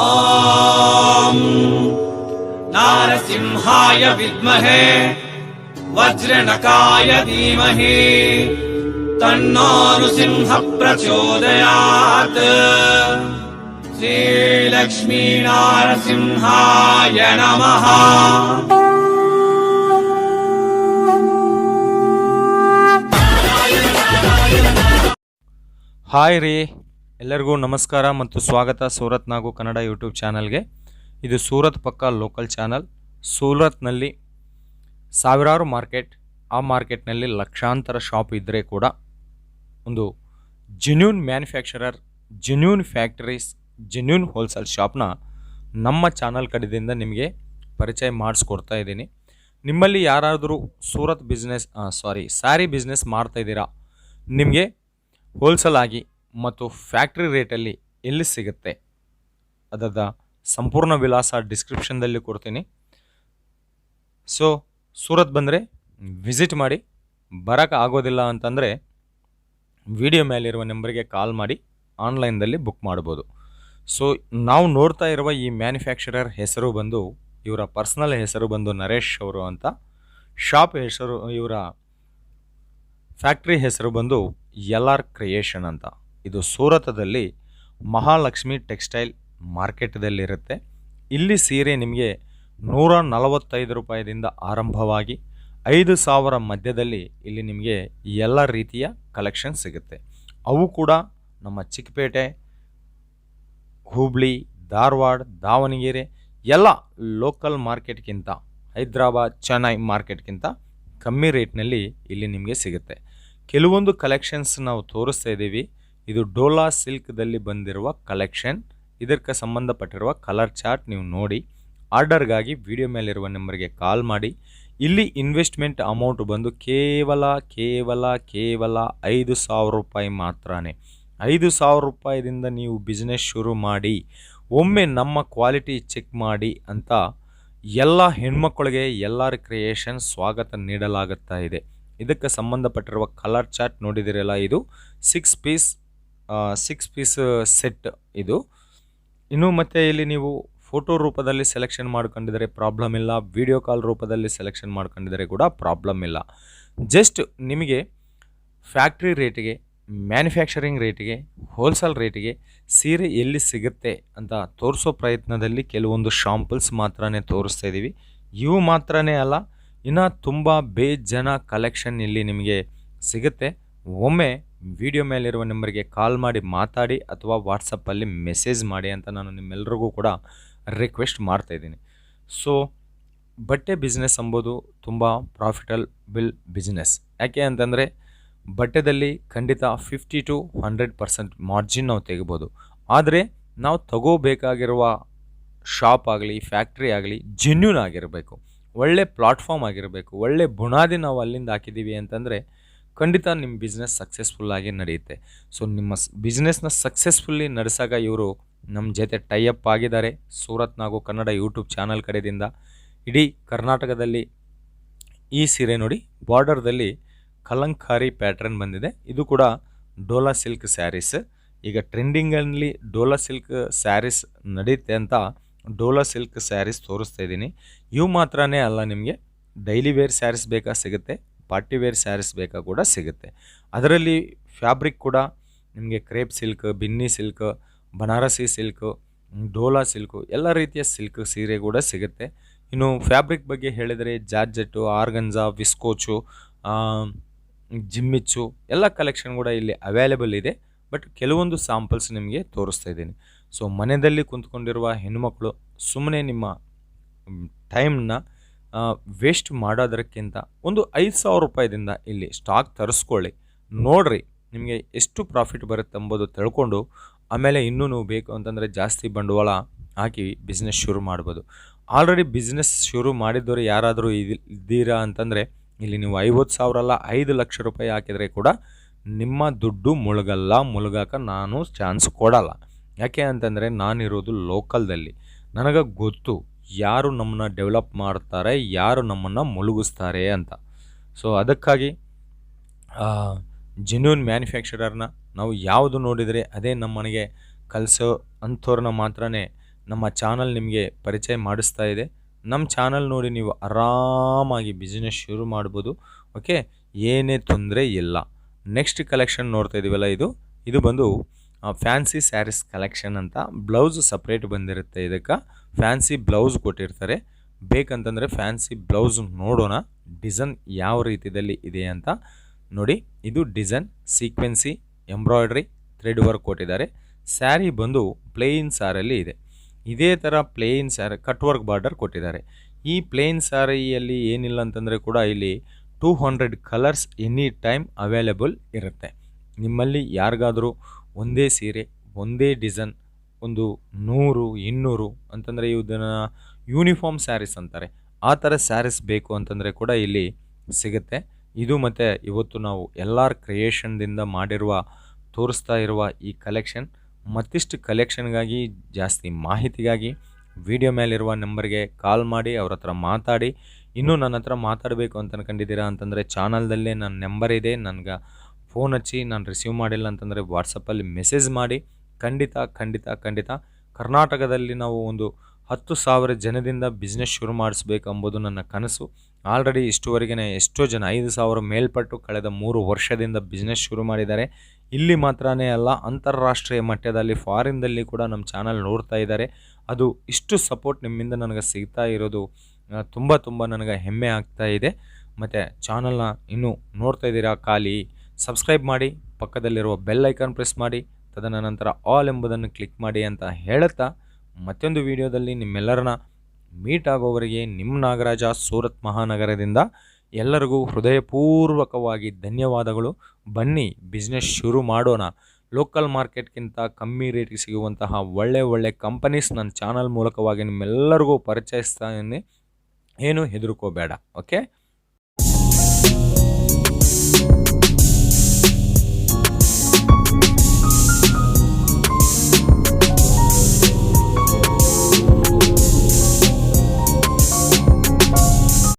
ಓಂ ನಾರಸಿಂಹಾಯ ವಿದ್ಮಹೇ ವಜ್ರನಕಾಯ ಧೀಮಹಿ ತನ್ನೋ ನೃಸಿಂಹ ಪ್ರಚೋದಯಾತ್. ಶ್ರೀ ಲಕ್ಷ್ಮೀ ನಾರಸಿಂಹಾಯ ನಮಃ. ಹಾಯ್ ರೀ, ಎಲ್ಲರಿಗೂ ನಮಸ್ಕಾರ ಮತ್ತು ಸ್ವಾಗತ ಸೂರತ್ ನಾಗು ಕನ್ನಡ ಯೂಟ್ಯೂಬ್ ಚಾನಲ್ಗೆ. ಇದು ಸೂರತ್ ಪಕ್ಕ ಲೋಕಲ್ ಚಾನಲ್. ಸೂರತ್ನಲ್ಲಿ ಸಾವಿರಾರು ಮಾರ್ಕೆಟ್, ಆ ಮಾರ್ಕೆಟ್ನಲ್ಲಿ ಲಕ್ಷಾಂತರ ಶಾಪ್ ಇದ್ದರೆ ಕೂಡ ಒಂದು genuine manufacturer, genuine factories, genuine wholesale ಶಾಪ್ನ ನಮ್ಮ ಚಾನಲ್ ಕಡೆಯಿಂದ ನಿಮಗೆ ಪರಿಚಯ ಮಾಡಿಸ್ಕೊಡ್ತಾ ಇದ್ದೀನಿ. ನಿಮ್ಮಲ್ಲಿ ಯಾರಾದರೂ ಸೂರತ್ ಸ್ಯಾರಿ ಬಿಸ್ನೆಸ್ ಮಾಡ್ತಾಯಿದ್ದೀರಾ, ನಿಮಗೆ ಹೋಲ್ಸೇಲ್ ಆಗಿ ಮತ್ತು ಫ್ಯಾಕ್ಟ್ರಿ ರೇಟಲ್ಲಿ ಎಲ್ಲಿ ಸಿಗುತ್ತೆ ಅದರ ಸಂಪೂರ್ಣ ವಿಳಾಸ ಡಿಸ್ಕ್ರಿಪ್ಷನ್ದಲ್ಲಿ ಕೊಡ್ತೀನಿ. ಸೊ ಸೂರತ್ ಬಂದರೆ ವಿಸಿಟ್ ಮಾಡಿ. ಬರೋಕ್ಕೆ ಆಗೋದಿಲ್ಲ ಅಂತಂದರೆ ವಿಡಿಯೋ ಮೇಲಿರುವ ನಂಬರಿಗೆ ಕಾಲ್ ಮಾಡಿ ಆನ್ಲೈನ್ದಲ್ಲಿ ಬುಕ್ ಮಾಡ್ಬೋದು. ಸೊ ನಾವು ನೋಡ್ತಾ ಇರುವ ಈ ಮ್ಯಾನುಫ್ಯಾಕ್ಚರರ್ ಹೆಸರು ಬಂದು, ಇವರ ಪರ್ಸ್ನಲ್ ಹೆಸರು ಬಂದು ನರೇಶ್ ಅವರು ಅಂತ. ಶಾಪ್ ಹೆಸರು, ಇವರ ಫ್ಯಾಕ್ಟ್ರಿ ಹೆಸರು ಬಂದು LR ಕ್ರಿಯೇಷನ್ ಅಂತ. ಇದು ಸೂರತದಲ್ಲಿ ಮಹಾಲಕ್ಷ್ಮಿ ಟೆಕ್ಸ್ಟೈಲ್ ಮಾರ್ಕೆಟ್ದಲ್ಲಿರುತ್ತೆ. ಇಲ್ಲಿ ಸೀರೆ ನಿಮಗೆ 145 ರೂಪಾಯಿದಿಂದ ಆರಂಭವಾಗಿ 5,000 ಮಧ್ಯದಲ್ಲಿ ಇಲ್ಲಿ ನಿಮಗೆ ಎಲ್ಲ ರೀತಿಯ ಕಲೆಕ್ಷನ್ ಸಿಗುತ್ತೆ. ಅವು ಕೂಡ ನಮ್ಮ ಚಿಕ್ಕಪೇಟೆ, ಹುಬ್ಳಿ, ಧಾರವಾಡ, ದಾವಣಗೆರೆ ಎಲ್ಲ ಲೋಕಲ್ ಮಾರ್ಕೆಟ್ಗಿಂತ, ಹೈದರಾಬಾದ್, ಚೆನ್ನೈ ಮಾರ್ಕೆಟ್ಗಿಂತ ಕಮ್ಮಿ ರೇಟ್ನಲ್ಲಿ ಇಲ್ಲಿ ನಿಮಗೆ ಸಿಗುತ್ತೆ. ಕೆಲವೊಂದು ಕಲೆಕ್ಷನ್ಸ್ ನಾವು ತೋರಿಸ್ತಾ ಇದ್ದೀವಿ. ಇದು ಡೋಲಾ ಸಿಲ್ಕ್ದಲ್ಲಿ ಬಂದಿರುವ ಕಲೆಕ್ಷನ್. ಇದಕ್ಕೆ ಸಂಬಂಧಪಟ್ಟಿರುವ ಕಲರ್ ಚಾರ್ಟ್ ನೀವು ನೋಡಿ ಆರ್ಡರ್ಗಾಗಿ ವಿಡಿಯೋ ಮೇಲಿರುವ ನಂಬರ್ಗೆ ಕಾಲ್ ಮಾಡಿ. ಇಲ್ಲಿ ಇನ್ವೆಸ್ಟ್ಮೆಂಟ್ ಅಮೌಂಟ್ ಬಂದು ಕೇವಲ 5,000 ರೂಪಾಯಿ ಮಾತ್ರನೇ. 5,000 ರೂಪಾಯಿದಿಂದ ನೀವು ಬಿಸ್ನೆಸ್ ಶುರು ಮಾಡಿ, ಒಮ್ಮೆ ನಮ್ಮ ಕ್ವಾಲಿಟಿ ಚೆಕ್ ಮಾಡಿ ಅಂತ ಎಲ್ಲ ಹೆಣ್ಮಕ್ಳಿಗೆ LR ಕ್ರಿಯೇಷನ್ ಸ್ವಾಗತ ನೀಡಲಾಗುತ್ತಾ ಇದೆ. ಇದಕ್ಕೆ ಸಂಬಂಧಪಟ್ಟಿರುವ ಕಲರ್ ಚಾರ್ಟ್ ನೋಡಿದಿರಲ್ಲ, ಇದು 6 ಪೀಸ್ ಸೆಟ್ ಇದು. ಇನ್ನು ಮತ್ತೆ ಇಲ್ಲಿ ನೀವು ಫೋಟೋ ರೂಪದಲ್ಲಿ ಸೆಲೆಕ್ಷನ್ ಮಾಡ್ಕೊಂಡಿದ್ದಾರೆ ಪ್ರಾಬ್ಲಮ್ ಇಲ್ಲ, ವಿಡಿಯೋ ಕಾಲ್ ರೂಪದಲ್ಲಿ ಸೆಲೆಕ್ಷನ್ ಮಾಡ್ಕೊಂಡಿದ್ದಾರೆ ಕೂಡ ಪ್ರಾಬ್ಲಮ್ ಇಲ್ಲ. ಜಸ್ಟ್ ನಿಮಗೆ ಫ್ಯಾಕ್ಟ್ರಿ ರೇಟಿಗೆ, ಮ್ಯಾನುಫ್ಯಾಕ್ಚರಿಂಗ್ ರೇಟಿಗೆ, ಹೋಲ್ಸೇಲ್ ರೇಟಿಗೆ ಸೀರೆ ಎಲ್ಲಿ ಸಿಗುತ್ತೆ ಅಂತ ತೋರಿಸೋ ಪ್ರಯತ್ನದಲ್ಲಿ ಕೆಲವೊಂದು ಶಾಂಪಲ್ಸ್ ಮಾತ್ರನೇ ತೋರಿಸ್ತಾ ಇದ್ದೀವಿ. ಇವು ಮಾತ್ರನೇ ಅಲ್ಲ, ಇನ್ನು ತುಂಬ ಬೇಜನ ಕಲೆಕ್ಷನ್ ಇಲ್ಲಿ ನಿಮಗೆ ಸಿಗುತ್ತೆ. ಒಮ್ಮೆ ವಿಡಿಯೋ ಮೇಲಿರುವ ನಂಬರ್ಗೆ ಕಾಲ್ ಮಾಡಿ ಮಾತಾಡಿ ಅಥವಾ ವಾಟ್ಸಪ್ಪಲ್ಲಿ ಮೆಸೇಜ್ ಮಾಡಿ ಅಂತ ನಾನು ನಿಮ್ಮೆಲ್ಲರಿಗೂ ಕೂಡ ರಿಕ್ವೆಸ್ಟ್ ಮಾಡ್ತಾಯಿದ್ದೀನಿ. ಸೊ ಬಟ್ಟೆ ಬಿಸ್ನೆಸ್ ಎಂಬುದು ತುಂಬ ಪ್ರಾಫಿಟಬಲ್ ಬಿಸ್ನೆಸ್. ಯಾಕೆ ಅಂತಂದರೆ ಬಟ್ಟೆದಲ್ಲಿ ಖಂಡಿತ 50 to 100% ಮಾರ್ಜಿನ್ ನಾವು ತೆಗಿಬೋದು. ಆದರೆ ನಾವು ತಗೋಬೇಕಾಗಿರುವ ಶಾಪ್ ಆಗಲಿ, ಫ್ಯಾಕ್ಟ್ರಿ ಆಗಲಿ ಜೆನ್ಯೂನ್ ಆಗಿರಬೇಕು, ಒಳ್ಳೆ ಪ್ಲಾಟ್ಫಾರ್ಮ್ ಆಗಿರಬೇಕು, ಒಳ್ಳೆ ಬುನಾದಿ ನಾವು ಅಲ್ಲಿಂದ ಹಾಕಿದ್ದೀವಿ ಅಂತಂದರೆ ಖಂಡಿತ ನಿಮ್ಮ ಬಿಸ್ನೆಸ್ ಸಕ್ಸಸ್ಫುಲ್ಲಾಗಿ ನಡೆಯುತ್ತೆ. ಸೊ ನಿಮ್ಮ ಬಿಸ್ನೆಸ್ನ ಸಕ್ಸಸ್ಫುಲ್ಲಿ ನಡೆಸಾಗ ಇವರು ನಮ್ಮ ಜೊತೆ ಟೈಅಪ್ ಆಗಿದ್ದಾರೆ. ಸೂರತ್ ನಾಗು ಕನ್ನಡ ಯೂಟ್ಯೂಬ್ ಚಾನಲ್ ಕಡೆಯಿಂದ ಇಡೀ ಕರ್ನಾಟಕದಲ್ಲಿ ಈ ಸೀರೆ ನೋಡಿ, ಬಾರ್ಡರ್ದಲ್ಲಿ ಕಲಂಕಾರಿ ಪ್ಯಾಟ್ರನ್ ಬಂದಿದೆ. ಇದು ಕೂಡ ಡೋಲಾ ಸಿಲ್ಕ್ ಸ್ಯಾರೀಸ್. ಈಗ ಟ್ರೆಂಡಿಂಗಲ್ಲಿ ಡೋಲಾ ಸಿಲ್ಕ್ ಸ್ಯಾರೀಸ್ ನಡೆಯುತ್ತೆ ಅಂತ ಡೋಲಾ ಸಿಲ್ಕ್ ಸ್ಯಾರೀಸ್ ತೋರಿಸ್ತಾ ಇದ್ದೀನಿ. ಇವು ಮಾತ್ರನೇ ಅಲ್ಲ, ನಿಮಗೆ ಡೈಲಿ ವೇರ್ ಸ್ಯಾರೀಸ್ ಬೇಕಾ ಸಿಗುತ್ತೆ, ಪಾರ್ಟಿ ವೇರ್ ಸ್ಯಾರೀಸ್ ಬೇಕಾ ಕೂಡ ಸಿಗುತ್ತೆ. ಅದರಲ್ಲಿ ಫ್ಯಾಬ್ರಿಕ್ ಕೂಡ ನಿಮಗೆ crepe silk, Binny silk, Banarasi silk, Dhola silk ಎಲ್ಲ ರೀತಿಯ ಸಿಲ್ಕ್ ಸೀರೆ ಕೂಡ ಸಿಗುತ್ತೆ. ಇನ್ನು ಫ್ಯಾಬ್ರಿಕ್ ಬಗ್ಗೆ ಹೇಳಿದರೆ ಜಾರ್ಜೆಟ್ಟು, ಆರ್ಗನ್ಜಾ, ವಿಸ್ಕೋಚು, ಜಿಮ್ಮಿಚ್ಚು ಎಲ್ಲ ಕಲೆಕ್ಷನ್ ಕೂಡ ಇಲ್ಲಿ ಅವೈಲೇಬಲ್ ಇದೆ. ಬಟ್ ಕೆಲವೊಂದು ಸ್ಯಾಂಪಲ್ಸ್ ನಿಮಗೆ ತೋರಿಸ್ತಾ ಇದ್ದೀನಿ. ಸೊ ಮನೆಯಲ್ಲಿ ಕುಂತ್ಕೊಂಡಿರುವ ಹೆಣ್ಣುಮಕ್ಕಳು ಸುಮ್ಮನೆ ನಿಮ್ಮ ಟೈಮ್ನ ವೇಸ್ಟ್ ಮಾಡೋದಕ್ಕಿಂತ ಒಂದು 5,000 ರೂಪಾಯಿದಿಂದ ಇಲ್ಲಿ ಸ್ಟಾಕ್ ತರಿಸ್ಕೊಳ್ಳಿ, ನೋಡ್ರಿ ನಿಮಗೆ ಎಷ್ಟು ಪ್ರಾಫಿಟ್ ಬರುತ್ತೆ ಎಂಬುದು ತಿಳ್ಕೊಂಡು ಆಮೇಲೆ ಇನ್ನೂ ನೀವು ಬೇಕು ಅಂತಂದರೆ ಜಾಸ್ತಿ ಬಂಡವಾಳ ಹಾಕಿ ಬಿಸ್ನೆಸ್ ಶುರು ಮಾಡ್ಬೋದು. ಆಲ್ರೆಡಿ ಬಿಸ್ನೆಸ್ ಶುರು ಮಾಡಿದವರು ಯಾರಾದರೂ ಇದ್ದೀರಾ ಅಂತಂದರೆ ಇಲ್ಲಿ ನೀವು 50,000 ಅಲ್ಲ 5 ಲಕ್ಷ ರೂಪಾಯಿ ಹಾಕಿದರೆ ಕೂಡ ನಿಮ್ಮ ದುಡ್ಡು ಮುಳುಗಾಕ ನಾನು ಚಾನ್ಸ್ ಕೊಡಲ್ಲ. ಯಾಕೆ ಅಂತಂದರೆ ನಾನಿರೋದು ಲೋಕಲ್ದಲ್ಲಿ, ನನಗೆ ಗೊತ್ತು ಯಾರು ನಮ್ಮನ್ನ ಡೆವಲಪ್ ಮಾಡ್ತಾರೆ, ಯಾರು ನಮ್ಮನ್ನು ಮುಳುಗಿಸ್ತಾರೆ ಅಂತ. ಸೊ ಅದಕ್ಕಾಗಿ ಜೆನ್ಯೂನ್ ಮ್ಯಾನುಫ್ಯಾಕ್ಚರರ್ನ ನಾವು ಯಾವುದು ನೋಡಿದರೆ ಅದೇ ನಮ್ಮ ಮನೆಗೆ ಕಲಿಸೋ ಅಂಥವ್ರನ್ನ ಮಾತ್ರನೇ ನಮ್ಮ ಚಾನಲ್ ನಿಮಗೆ ಪರಿಚಯ ಮಾಡಿಸ್ತಾ ಇದೆ. ನಮ್ಮ ಚಾನಲ್ ನೋಡಿ ನೀವು ಆರಾಮಾಗಿ ಬಿಸ್ನೆಸ್ ಶುರು ಮಾಡ್ಬೋದು. ಓಕೆ, ಏನೇ ತೊಂದರೆ ಇಲ್ಲ. ನೆಕ್ಸ್ಟ್ ಕಲೆಕ್ಷನ್ ನೋಡ್ತಾ ಇದ್ದೀವಲ್ಲ, ಇದು ಬಂದು ಫ್ಯಾನ್ಸಿ ಸ್ಯಾರೀಸ್ ಕಲೆಕ್ಷನ್ ಅಂತ. ಬ್ಲೌಸ್ ಸಪ್ರೇಟ್ ಬಂದಿರುತ್ತೆ. ಇದಕ್ಕೆ ಫ್ಯಾನ್ಸಿ ಬ್ಲೌಸ್ ಕೊಟ್ಟಿರ್ತಾರೆ. ಬೇಕಂತಂದರೆ ಫ್ಯಾನ್ಸಿ ಬ್ಲೌಸ್ ನೋಡೋಣ ಡಿಸೈನ್ ಯಾವ ರೀತಿಯಲ್ಲಿ ಇದೆ ಅಂತ. ನೋಡಿ, ಇದು design sequence embroidery thread work ಕೊಟ್ಟಿದ್ದಾರೆ. ಸ್ಯಾರಿ ಬಂದು ಪ್ಲೇನ್ ಸ್ಯಾರಲ್ಲಿ ಇದೆ. ಇದೇ ಥರ plain sari cut work border ಕೊಟ್ಟಿದ್ದಾರೆ. ಈ ಪ್ಲೇನ್ ಸ್ಯಾರಿಯಲ್ಲಿ ಏನಿಲ್ಲ ಅಂತಂದರೆ ಕೂಡ ಇಲ್ಲಿ 200 ಕಲರ್ಸ್ ಎನಿ ಟೈಮ್ ಅವೈಲೇಬಲ್ ಇರುತ್ತೆ. ನಿಮ್ಮಲ್ಲಿ ಯಾರಿಗಾದರೂ ಒಂದೇ ಸೀರೆ ಒಂದೇ ಡಿಸೈನ್ ಒಂದು 100 200 ಅಂತಂದರೆ ಇದನ್ನು ಯೂನಿಫಾರ್ಮ್ ಸ್ಯಾರೀಸ್ ಅಂತಾರೆ, ಆ ಥರ ಸ್ಯಾರೀಸ್ ಬೇಕು ಅಂತಂದರೆ ಕೂಡ ಇಲ್ಲಿ ಸಿಗುತ್ತೆ. ಇದು ಮತ್ತು ಇವತ್ತು ನಾವು ಎಲ್ಲಾರ್ ಕ್ರಿಯೇಷನ್ದಿಂದ ಮಾಡಿರುವ ತೋರಿಸ್ತಾ ಇರುವ ಈ ಕಲೆಕ್ಷನ್. ಮತ್ತಿಷ್ಟು ಕಲೆಕ್ಷನ್ಗಾಗಿ ಜಾಸ್ತಿ ಮಾಹಿತಿಗಾಗಿ ವಿಡಿಯೋ ಮೇಲಿರುವ ನಂಬರ್ಗೆ ಕಾಲ್ ಮಾಡಿ ಅವ್ರ ಹತ್ರ ಮಾತಾಡಿ. ಇನ್ನೂ ನನ್ನ ಹತ್ರ ಮಾತಾಡಬೇಕು ಅಂತ ಅನ್ಕೊಂಡಿದ್ದೀರಾ ಅಂತಂದರೆ ಚಾನಲ್ದಲ್ಲೇ ನನ್ನ ನಂಬರ್ ಇದೆ, ನನಗೆ ಫೋನ್ ಹಚ್ಚಿ. ನಾನು ರಿಸೀವ್ ಮಾಡಿಲ್ಲ ಅಂತಂದರೆ ವಾಟ್ಸಪ್ಪಲ್ಲಿ ಮೆಸೇಜ್ ಮಾಡಿ. ಖಂಡಿತ ಖಂಡಿತ ಖಂಡಿತ ಕರ್ನಾಟಕದಲ್ಲಿ ನಾವು ಒಂದು 10,000 ಜನದಿಂದ ಬಿಸ್ನೆಸ್ ಶುರು ಮಾಡಿಸ್ಬೇಕು ಅಂಬೋದು ನನ್ನ ಕನಸು. ಆಲ್ರೆಡಿ ಇಷ್ಟುವರೆಗೆ ಎಷ್ಟೋ ಜನ 5,000 ಮೇಲ್ಪಟ್ಟು ಕಳೆದ 3 ವರ್ಷದಿಂದ ಬಿಸ್ನೆಸ್ ಶುರು ಮಾಡಿದ್ದಾರೆ. ಇಲ್ಲಿ ಮಾತ್ರನೇ ಅಲ್ಲ, ಅಂತಾರಾಷ್ಟ್ರೀಯ ಮಟ್ಟದಲ್ಲಿ ಫಾರಿನ್ದಲ್ಲಿ ಕೂಡ ನಮ್ಮ ಚಾನಲ್ ನೋಡ್ತಾ ಇದ್ದಾರೆ. ಅದು ಇಷ್ಟು ಸಪೋರ್ಟ್ ನಿಮ್ಮಿಂದ ನನಗೆ ಸಿಗ್ತಾ ಇರೋದು ತುಂಬ ನನಗೆ ಹೆಮ್ಮೆ ಆಗ್ತಾ ಇದೆ. ಮತ್ತು ಚಾನಲ್ನ ಇನ್ನೂ ನೋಡ್ತಾ ಇದ್ದೀರಾ, ಖಾಲಿ ಸಬ್ಸ್ಕ್ರೈಬ್ ಮಾಡಿ, ಪಕ್ಕದಲ್ಲಿರುವ ಬೆಲ್ ಐಕಾನ್ ಪ್ರೆಸ್ ಮಾಡಿ, ತದನಂತರ ಆಲ್ ಎಂಬುದನ್ನು ಕ್ಲಿಕ್ ಮಾಡಿ ಅಂತ ಹೇಳುತ್ತಾ ಮತ್ತೊಂದು ವಿಡಿಯೋದಲ್ಲಿ ನಿಮ್ಮೆಲ್ಲರನ್ನ ಮೀಟ್ ಆಗೋವರೆಗೆ ನಿಮ್ಮ ನಾಗರಾಜ, ಸೂರತ್ ಮಹಾನಗರದಿಂದ ಎಲ್ಲರಿಗೂ ಹೃದಯಪೂರ್ವಕವಾಗಿ ಧನ್ಯವಾದಗಳು. ಬನ್ನಿ ಬಿಸ್ನೆಸ್ ಶುರು ಮಾಡೋಣ. ಲೋಕಲ್ ಮಾರ್ಕೆಟ್ಗಿಂತ ಕಮ್ಮಿ ರೇಟಿಗೆ ಸಿಗುವಂತಹ ಒಳ್ಳೆ ಕಂಪನೀಸ್ ನನ್ನ ಚಾನಲ್ ಮೂಲಕವಾಗಿ ನಿಮ್ಮೆಲ್ಲರಿಗೂ ಪರಿಚಯಿಸ್ತಾ ಇದ್ದೀನಿ. ಏನು ಹೆದರ್ಕೋಬೇಡ. ಓಕೆ.